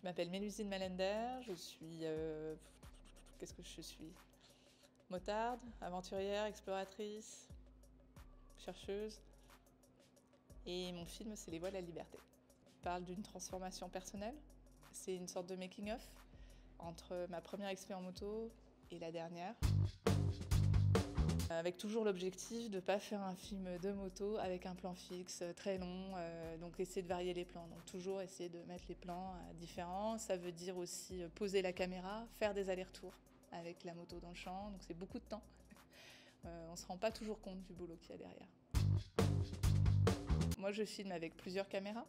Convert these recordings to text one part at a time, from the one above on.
m'appelle Mélusine Malender, je suis... qu'est-ce que je suis? Motarde, aventurière, exploratrice, chercheuse. Et mon film, c'est Les Voies de la liberté. Il parle d'une transformation personnelle. C'est une sorte de making-of entre ma première expérience en moto et la dernière. Avec toujours l'objectif de ne pas faire un film de moto avec un plan fixe très long, donc essayer de varier les plans. Donc toujours essayer de mettre les plans différents. Ça veut dire aussi poser la caméra, faire des allers-retours avec la moto dans le champ, donc c'est beaucoup de temps. On ne se rend pas toujours compte du boulot qu'il y a derrière. Moi je filme avec plusieurs caméras.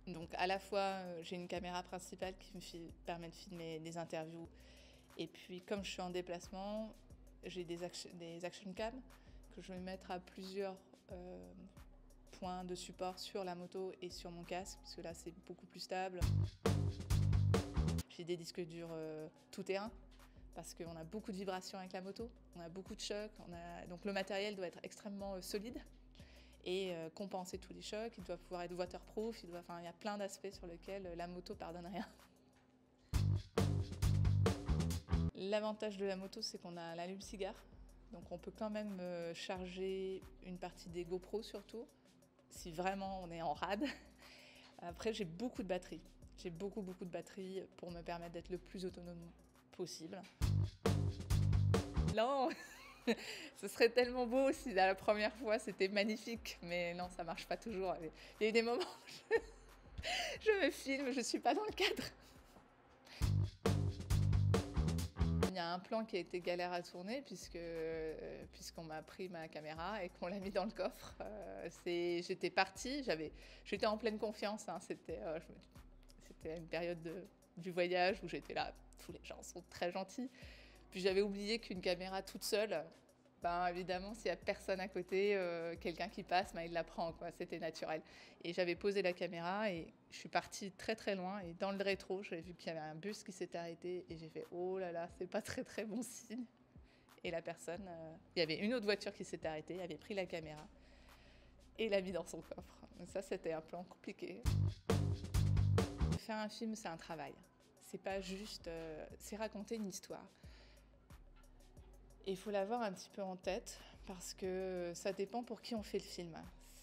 Donc à la fois j'ai une caméra principale qui me permet de filmer des interviews, et puis comme je suis en déplacement, j'ai des action cam que je vais mettre à plusieurs points de support sur la moto et sur mon casque, parce que là c'est beaucoup plus stable. J'ai des disques durs tout terrain, parce qu'on a beaucoup de vibrations avec la moto, on a beaucoup de chocs, donc le matériel doit être extrêmement solide et compenser tous les chocs. Il doit pouvoir être waterproof, il y a plein d'aspects sur lesquels la moto pardonne rien. L'avantage de la moto, c'est qu'on a l'allume-cigare, donc on peut quand même charger une partie des GoPro surtout, si vraiment on est en rade. Après, j'ai beaucoup de batterie. J'ai beaucoup de batterie pour me permettre d'être le plus autonome possible. Non, ce serait tellement beau si la première fois c'était magnifique, mais non, ça marche pas toujours. Il y a eu des moments où je me filme, je suis pas dans le cadre. Il y a un plan qui a été galère à tourner puisqu'on m'a pris ma caméra et qu'on l'a mis dans le coffre. J'étais partie, j'étais en pleine confiance. Hein, c'était une période du voyage où j'étais là, tous les gens sont très gentils. Puis j'avais oublié qu'une caméra toute seule, ben évidemment s'il n'y a personne à côté, quelqu'un qui passe, ben, il la prend, quoi. C'était naturel. Et j'avais posé la caméra et je suis partie très loin, et dans le rétro j'avais vu qu'il y avait un bus qui s'était arrêté et j'ai fait oh là là, c'est pas très bon signe. Et la personne, il y avait une autre voiture qui s'était arrêtée, elle avait pris la caméra et l'a mis dans son coffre. Donc ça c'était un plan compliqué. Faire un film, c'est un travail. C'est pas juste, c'est raconter une histoire. Et il faut l'avoir un petit peu en tête, parce que ça dépend pour qui on fait le film.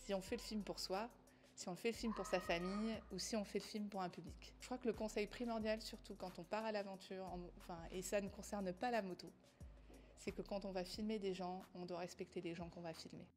Si on fait le film pour soi, si on fait le film pour sa famille, ou si on fait le film pour un public. Je crois que le conseil primordial, surtout quand on part à l'aventure, et ça ne concerne pas la moto, c'est que quand on va filmer des gens, on doit respecter les gens qu'on va filmer.